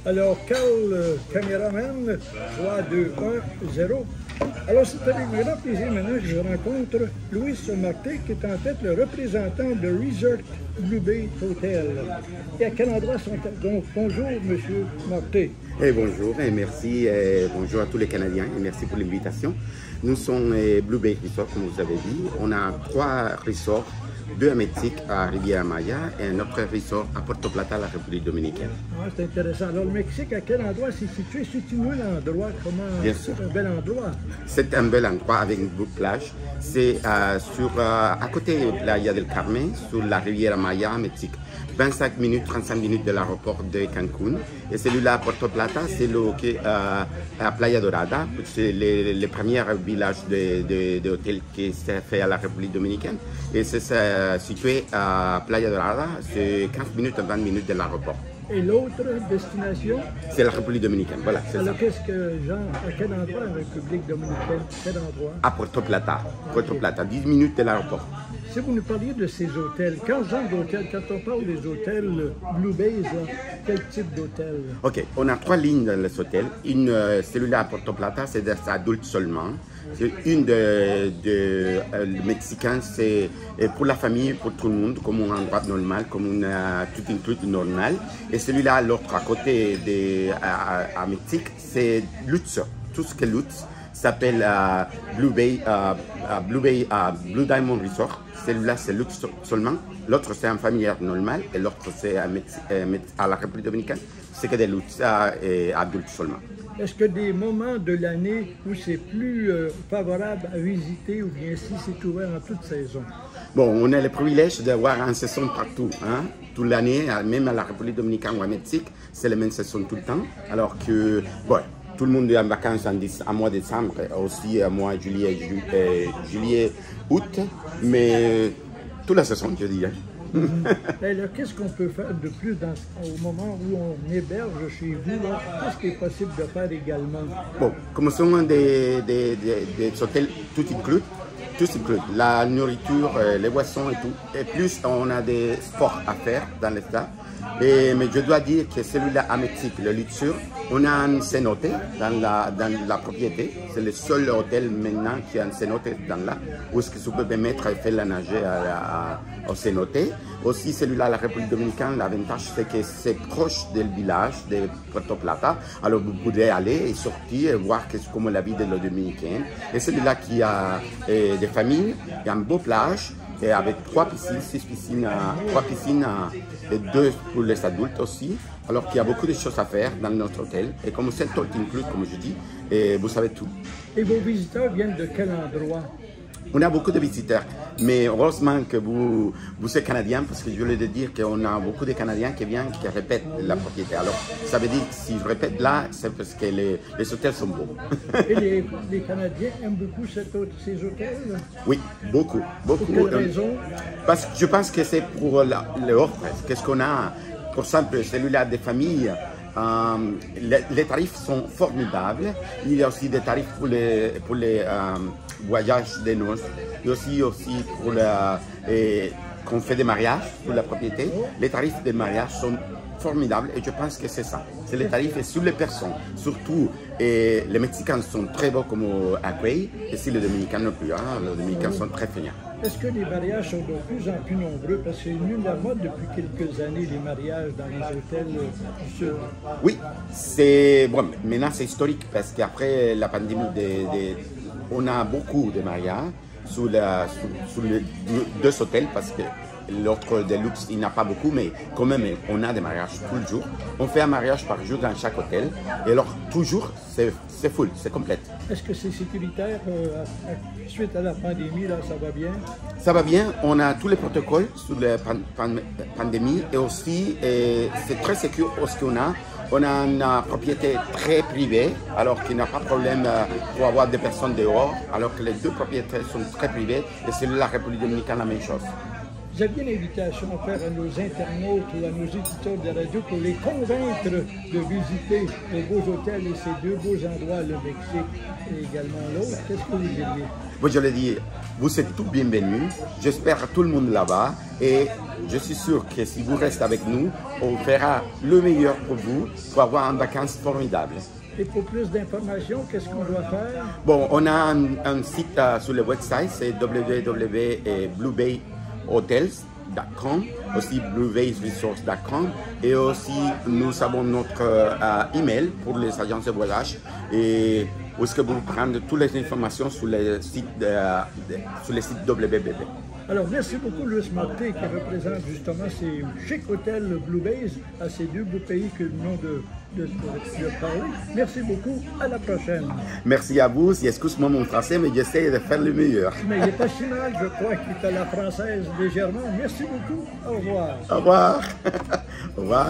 Alors, Carl, caméraman, 3, 2, 1, 0. Alors, c'est avec grand plaisir maintenant que je rencontre Louis Marté, qui est en fait le représentant de Resort Blue Bay Hotel. Et à quel endroit sont-elles? Donc, bonjour, Monsieur Marté. Bonjour et merci, bonjour à tous les Canadiens et merci pour l'invitation. Nous sommes Blue Bay Resort, comme vous avez dit. On a 3 resorts, 2 à Mexique, à Riviera-Maya, et un autre resort à Puerto Plata, la République dominicaine. Ah, c'est intéressant. Alors, le Mexique, à quel endroit c'est situé? C'est-tu l'endroit? Comment? C'est un bel endroit. C'est un bel endroit avec une belle plage. C'est à côté de Playa del Carmen, sur la Riviera-Maya, Mexique. 25 minutes, 35 minutes de l'aéroport de Cancun. Et celui-là, à Puerto Plata, c'est à Playa Dorada. C'est le premier village d'hôtel qui s'est fait à la République dominicaine. Et c'est situé à Playa Dorada, c'est 15 minutes à 20 minutes de l'aéroport. Et l'autre destination? C'est la République dominicaine, voilà. Alors, qu'est-ce que, genre, à quel endroit en République dominicaine? Quel endroit? À Puerto Plata. Puerto Plata, 10 minutes de l'aéroport. Si vous nous parliez de ces hôtels, quel genre d'hôtels? Quand on parle des hôtels Blue Bays, quel type d'hôtel? Ok, on a 3 lignes dans les hôtels. Celui-là à Puerto Plata, c'est des adultes seulement. Une de Mexicain, c'est pour la famille, pour tout le monde, comme un endroit normal, comme tout inclus normal. Et celui-là, l'autre à côté à Mexique, c'est Lutz. Tout ce qui est Lutz s'appelle Blue Diamond Resort. Celui-là, c'est Lutz seulement. L'autre, c'est un familial normal. Et l'autre, c'est à la République dominicaine. C'est que des Lutz et adultes seulement. Est-ce que des moments de l'année où c'est plus favorable à visiter ou bien si c'est ouvert en toute saison? Bon, on a le privilège d'avoir une saison partout, hein? Toute l'année, même à la République dominicaine ou à Mexique, c'est la même saison tout le temps. Alors que, bon, tout le monde est en vacances en mois de décembre, aussi en mois de juillet, août, mais toute la saison, je dirais. Alors, qu'est-ce qu'on peut faire de plus au moment où on héberge chez vous? Qu'est-ce qui est possible de faire également? Bon, comme ce sont des hôtels tout inclus, la nourriture, les boissons et tout. Et plus, on a des sports à faire dans l'État. Mais je dois dire que celui-là à Mexique, le Luxure, on a un cénote dans la propriété. C'est le seul hôtel maintenant qui a un cénote dans là, où est-ce que vous pouvez mettre et faire la nager au cénote. Aussi, celui-là à la République dominicaine, l'avantage c'est que c'est proche du village de Puerto Plata. Alors vous pouvez aller et sortir et voir comment la vie de le Dominicain. Et celui-là qui a des familles, il y a une beau plage. Et avec 3 piscines, 6 piscines, 3 piscines et 2 pour les adultes aussi. Alors qu'il y a beaucoup de choses à faire dans notre hôtel. Et comme c'est tout inclus, comme je dis, et vous savez tout. Et vos visiteurs viennent de quel endroit? On a beaucoup de visiteurs, mais heureusement que vous êtes Canadien, parce que je voulais dire qu'on a beaucoup de Canadiens qui viennent, qui répètent la propriété. Alors, ça veut dire que si je répète là, c'est parce que les hôtels sont beaux. Et les Canadiens aiment beaucoup ces hôtels? Oui, beaucoup. Pour quelle raison? Parce que je pense que c'est pour l'offre. Qu'est-ce qu'on a? Pour exemple, celui-là des familles. Les tarifs sont formidables. Il y a aussi des tarifs pour les voyages de noces. Et aussi pour qu'on fait des mariages pour la propriété. Les tarifs des mariages sont formidables et je pense que c'est ça. C'est les tarifs sur les personnes. Surtout, les Mexicains sont très beaux comme accueil et si les Dominicains non plus. Hein, les Dominicains sont très feignants. Est-ce que les mariages sont de plus en plus nombreux? Parce que c'est une la mode depuis quelques années, les mariages dans les hôtels du Sud. Oui, bon, maintenant c'est historique parce qu'après la pandémie, on a beaucoup de mariages sur les 2 hôtels parce que l'autre de luxe, il n'y en a pas beaucoup, mais quand même, on a des mariages tout le jour. On fait un mariage par jour dans chaque hôtel. Et alors, toujours, c'est full, c'est complète. Est-ce que c'est sécuritaire suite à la pandémie, là, ça va bien? Ça va bien. On a tous les protocoles sur la pandémie et aussi, c'est très sécur parce qu'on a une propriété très privée, alors qu'il n'y a pas de problème pour avoir des personnes dehors, alors que les 2 propriétés sont très privées et c'est la République dominicaine la même chose. Vous aviez une invitation à faire à nos internautes ou à nos auditeurs de radio pour les convaincre de visiter les beaux hôtels et ces deux beaux endroits, le Mexique et également l'autre. Qu'est-ce que vous diriez? Moi, je le dis, vous êtes tous bienvenus. J'espère tout le monde là-bas. Et je suis sûr que si vous restez avec nous, on fera le meilleur pour vous pour avoir une vacances formidable. Et pour plus d'informations, qu'est-ce qu'on doit faire? Bon, on a un site sur le website, c'est www.bluebayhotels.com, aussi bluebayresources.com, et aussi nous avons notre email pour les agences de voyage, et où est-ce que vous prendre toutes les informations sur le site www. Alors, merci beaucoup, Luis Marte, qui représente justement ces chic hôtels Blue Bays à ces deux beaux pays que nous venons de parler. Merci beaucoup. À la prochaine. Merci à vous. Excuse-moi mon français, mais j'essaie de faire le meilleur. Mais il n'est pas si mal, je crois qu'il est à la française légèrement. Merci beaucoup. Au revoir. Au revoir. Au revoir.